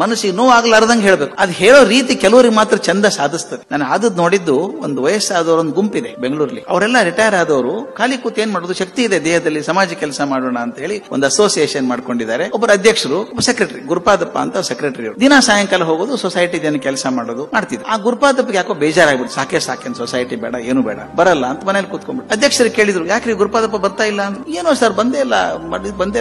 ಮನಸ್ಸಿಗೆ ನೋವು ಆಗ್ಲಾರ್ದಂಗೆ ಹೇಳ್ಬೇಕು. ಅದು ಹೇಳೋ ರೀತಿ ಕೆಲವರಿಗೆ ಮಾತ್ರ ಚಂದ ಸಾಧಿಸ್ತದೆ. ನಾನು ಆದದ್ ನೋಡಿದ್ದು ಒಂದು ವಯಸ್ಸಾದವರ ಒಂದು ಗುಂಪಿದೆ ಬೆಂಗಳೂರಲ್ಲಿ. ಅವರೆಲ್ಲ ರಿಟೈರ್ ಆದವರು ಖಾಲಿ ಕೂತ್ ಏನ್ ಮಾಡೋದು, ಶಕ್ತಿ ಇದೆ ದೇಹದಲ್ಲಿ, ಸಮಾಜ ಕೆಲಸ ಮಾಡೋಣ ಅಂತ ಹೇಳಿ ಒಂದು ಅಸೋಸಿಯೇಷನ್ ಮಾಡ್ಕೊಂಡಿದ್ದಾರೆ. ಒಬ್ಬರು ಅಧ್ಯಕ್ಷರು, ಒಬ್ಬ ಸೆಕ್ರೆಟರಿ, ಗುರುಪಾದಪ್ಪ ಅಂತ ಸೆಕ್ರೆಟರಿ. ದಿನ ಸಾಯಂಕಾಲ ಹೋಗೋದು, ಸೊಸೈಟಿ ಕೆಲಸ ಮಾಡೋದು ಮಾಡ್ತಿದ್ರು. ಆ ಗುರುಪಾದಪ್ಪಗೆ ಯಾಕೋ ಬೇಜಾರಾಗ್ಬಿಟ್ಟು ಸಾಕೇನ್ ಸೊಸೈಟಿ ಬೇಡ, ಏನು ಬೇಡ, ಬರಲ್ಲ ಅಂತ ಮನೇಲಿ ಕೂತ್ಕೊಂಡ್ಬಿಟ್ಟು ಅಧ್ಯಕ್ಷರು ಕೇಳಿದ್ರು, ಯಾಕ್ರಿ ಗುರುಪಾದಪ್ಪ ಬರ್ತಾ ಇಲ್ಲ ಅಂತ. ಏನೋ ಸರ್ ಬಂದೇ ಇಲ್ಲ,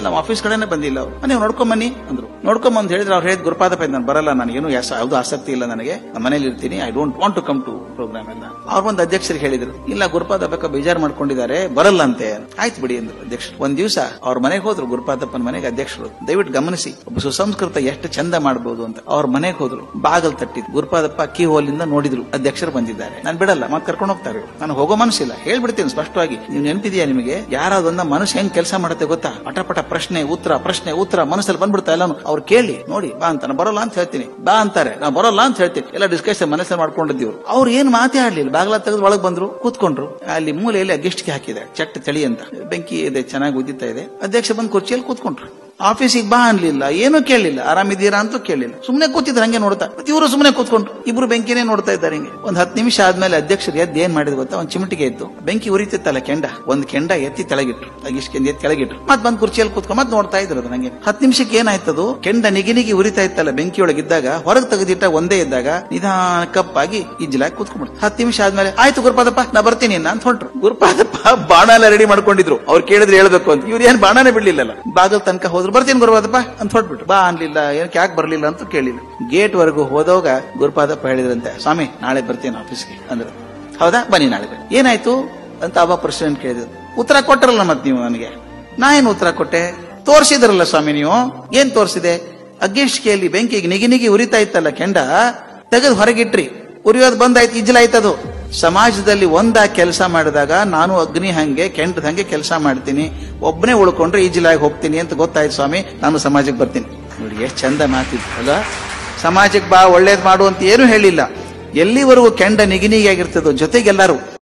ನಮ್ಮ ಆಫೀಸ್ ಕಡೆನೆ ಬಂದಿಲ್ಲ, ಅವ್ರು ನೀವು ನೋಡ್ಕೊಂಬನ್ನಿ ಅಂದ್ರು. ನೋಡ್ಕೊಂಬಂದ್ ಹೇಳಿದ್ರೆ ಅವ್ರು ಹೇಳಿದ್, ಗುರುಪಾದಪ್ಪ ನಾನು ಬರಲ್ಲ, ನಾನು ಏನು ಯಾವ್ದು ಆಸಕ್ತಿ ಇಲ್ಲ ನನಗೆ, ನಮ್ಮ ಮನೇಲಿ ಇರ್ತೀನಿ, I don't want to come to programme ಎಲ್ಲ. ಅವ್ರು ಬಂದು ಅಧ್ಯಕ್ಷರಿಗೆ ಹೇಳಿದ್ರು, ಇಲ್ಲ ಗುರುಪಾದಪ್ಪ ಬೇಜಾರ್ ಮಾಡ್ಕೊಂಡಿದ್ದಾರೆ, ಬರಲ್ಲ ಅಂತೆ. ಆಯ್ತು ಬಿಡಿ ಅಂದ್ರು ಅಧ್ಯಕ್ಷರು. ಒಂದ್ ದಿವಸ ಅವ್ರ ಮನೆಗೆ ಹೋದ್ರು, ಗುರುಪಾದಪ್ಪನ ಮನೆಗೆ ಅಧ್ಯಕ್ಷರು. ದಯವಿಟ್ಟು ಗಮನಿಸಿ, ಒಬ್ಬ ಸುಸಂಸ್ಕೃತ ಎಷ್ಟು ಚಂದ ಮಾಡಬಹುದು ಅಂತ. ಅವ್ರ ಮನೆಗೆ ಹೋದ್ರು, ಬಾಗಲ್ ತಟ್ಟಿದ್. ಗುರುಪಾದಪ್ಪ ಕೀ ಹೋಲಿಂದ ನೋಡಿದ್ರು, ಅಧ್ಯಕ್ಷರು ಬಂದಿದ್ದಾರೆ. ನಾನು ಬಿಡಲ್ಲ, ಮತ್ತೆ ಕರ್ಕೊಂಡು ಹೋಗ್ತಾರೆ. ನಾನು ಹೋಗೋ ಮನಸ್ಸಿಲ್ಲ, ಹೇಳ್ಬಿಡ್ತೀನಿ ಸ್ಪಷ್ಟವಾಗಿ. ನೀವು ನೆನಪಿದೆಯಾ ನಿಮಗೆ, ಯಾರಾದೊಂದ ಮನಸ್ಸು ಹೆಂಗ್ ಕೆಲಸ ಮಾಡುತ್ತೆ ಗೊತ್ತಾ? ಪಟಪಟ ಪ್ರಶ್ನೆ ಉತ್ತರ ಮನಸ್ಸಲ್ಲಿ ಬಂದ್ಬಿಡ್ತಾ ಎಲ್ಲ. ಅವ್ರು ಕೇಳಿ ನೋಡಿ, ಬಾ ಅಂತ, ನಾನು ಬರೋಲ್ಲ ಅಂತ ಹೇಳ್ತೀನಿ, ಬಾ ಅಂತಾರೆ, ನಾನು ಬರೋಲ್ಲ ಅಂತ ಹೇಳ್ತೀನಿ, ಎಲ್ಲ ಡಿಸ್ಕಷನ್ ಮನಸ್ಸಲ್ಲಿ ಮಾಡ್ಕೊಂಡಿದ್ದೀವ್ರು. ಅವ್ರು ಏನ್ ಮಾತೇ ಆಡ್ಲಿಲ್ಲ, ಬಾಗ್ಲ ತೆಗೆದು ಒಳಗೆ ಬಂದ್ರು, ಕೂತ್ಕೊಂಡ್ರು. ಅಲ್ಲಿ ಮೂಲೆಯಲ್ಲಿ ಗೆಸ್ಟ್ಗೆ ಹಾಕಿದೆ ಚಟ್ ತಳಿ ಅಂತ, ಬೆಂಕಿ ಇದೆ, ಚೆನ್ನಾಗಿ ಉದ್ದಿತಾ ಇದೆ. ಅಧ್ಯಕ್ಷ ಬಂದು ಕುರ್ಚಿಯಲ್ಲಿ ಕೂತ್ಕೊಂಡ್ರು. ಆಫೀಸಿಗೆ ಬಾ ಅನ್ಲಿಲ್ಲ, ಏನೂ ಕೇಳಲಿಲ್ಲ, ಆರಾಮಿದ್ದೀರಾ ಅಂತ ಕೇಳಲಿಲ್ಲ, ಸುಮ್ನೆ ಕೂತಿದ್ರು ಹಂಗೆ ನೋಡ್ತಾ. ಇವರು ಸುಮ್ನೆ ಕೂತ್ಕೊಂಡ್ರು, ಇಬ್ರು ಬೆಂಕಿನೇ ನೋಡ್ತಾ ಇದ್ದಾರೆ ಹಿಂಗೆ. ಒಂದ್ 10 ನಿಮಿಷ ಆದ್ಮೇಲೆ ಅಧ್ಯಕ್ಷರು ಎದ್ದು ಏನ್ ಮಾಡಿದ್ರು ಗೊತ್ತಾ? ಒಂದ್ ಚಿಮಟಿಗೆ ಇತ್ತು, ಬೆಂಕಿ ಉರಿತಿತ್ತಲ್ಲ ಕೆಂಡ, ಒಂದ್ ಕೆಂಡ ಎತ್ತಿ ತೆಳಗಿಟ್ರು, ಇಷ್ಟೆಂದು ಎತ್ತಿ ಕೆಳಗಿಟ್ರು. ಮತ್ ಬಂದ್ ಕುರ್ಚಿಯಲ್ಲಿ ಕೂತ್ಕೊಂಡು ಮತ್ ನೋಡ್ತಾ ಇದ್ರು ಅದು. ನಂಗೆ 10 ನಿಮಿಷಕ್ಕೆ ಏನಾಯ್ತದು, ಕೆಂಡ ನಿಗಿ ಉರಿತಾ ಇತ್ತಲ್ಲ ಬೆಂಕಿಯೊಳಗಿದ್ದಾಗ, ಹೊರಗೆ ತೆಗೆದಿಟ್ಟ ಒಂದೇ ಇದ್ದಾಗ ನಿಧಾನ ಕಪ್ಪಾಗಿ ಇಜ್ಲಾಗಿ ಕೂತ್ಕೊಂಡ್ಬಿಡ್ತು. 10 ನಿಮಿಷ ಆದ್ಮೇಲೆ, ಆಯ್ತು ಗುರುಪಾದಪ್ಪ ನಾ ಬರ್ತೀನಿ ಅಂತ ಹೊಂಟ್ರು. ಗುರುಪಾದಪ್ಪ ಬಾಣ ಎಲ್ಲ ರೆಡಿ ಮಾಡ್ಕೊಂಡಿದ್ರು, ಅವ್ರು ಕೇಳಿದ್ರೆ ಹೇಳ್ಬೇಕು ಅಂತ. ಇವ್ರು ಏನ್ ಬಾಣನೇ ಬಿಡ್ಲಿಲ್ಲ, ಬಾಗಲ್ ತನಕ ಹೋದ್ರು, ಬರ್ತೀನಿ ಗುರುಪಾದಪ್ಪ ಅಂತ ಹೊಟ್ಬಿಟ್ರು. ಬಾ ಅನ್ಲಿಲ್ಲ, ಏನಕ್ಕೆ ಯಾಕೆ ಬರ್ಲಿಲ್ಲ ಅಂತ ಕೇಳಿಲ್ಲ. ಗೇಟ್ ವರೆಗೂ ಹೋದಾಗ ಗುರುಪಾದಪ್ಪ ಹೇಳಿದ್ರಂತೆ, ಸ್ವಾಮಿ ನಾಳೆ ಬರ್ತೀನಿ ಆಫೀಸ್ಗೆ ಅಂದ್ರೆ. ಹೌದಾ, ಬನ್ನಿ ನಾಳೆ ಬನ್ನಿ. ಏನಾಯ್ತು ಅಂತ ಅವ ಪ್ರೆಸಿಡೆಂಟ್ ಕೇಳಿದ್ರು. ಉತ್ತರ ಕೊಟ್ಟರಲ್ಲ ಮತ್ ನೀವು ನನಗೆ. ನಾ ಏನು ಉತ್ತರ ಕೊಟ್ಟೆ? ತೋರಿಸಿದ್ರಲ್ಲ ಸ್ವಾಮಿ ನೀವು. ಏನ್ ತೋರಿಸಿದೆ? ಅಗ್ಗಿಷ್ಟಿಗೆಯಲ್ಲಿ ಬೆಂಕಿಗೆ ನಿಗಿ ಉರಿತಾ ಇತ್ತಲ್ಲ ಕೆಂಡ, ತೆಗೆದು ಹೊರಗಿಟ್ರಿ, ಉರಿಯೋದು ಬಂದಾಯ್ತು, ಇಜ್ಲಾಯ್ತದು. ಸಮಾಜದಲ್ಲಿ ಒಂದಾಗಿ ಕೆಲಸ ಮಾಡಿದಾಗ ನಾನು ಅಗ್ನಿ ಹಂಗೆ ಕೆಂಡದ ಹಂಗೆ ಕೆಲಸ ಮಾಡ್ತೀನಿ, ಒಬ್ಬನೇ ಉಳ್ಕೊಂಡ್ರೆ ಈಜಿಲಾಗಿ ಹೋಗ್ತೀನಿ ಅಂತ ಗೊತ್ತಾಯ್ತು ಸ್ವಾಮಿ, ನಾನು ಸಮಾಜಕ್ಕೆ ಬರ್ತೀನಿ. ನೋಡಿ ಎಷ್ಟು ಚಂದ ಮಾತಿದ್ರಲ್ಲ. ಸಮಾಜಕ್ಕೆ ಬಾ, ಒಳ್ಳೇದ್ ಮಾಡು ಅಂತ ಏನು ಹೇಳಿಲ್ಲ. ಎಲ್ಲಿವರೆಗೂ ಕೆಂಡ ನಿಗಿನಿಗೆ ಆಗಿರ್ತದೋ ಜೊತೆಗೆಲ್ಲರೂ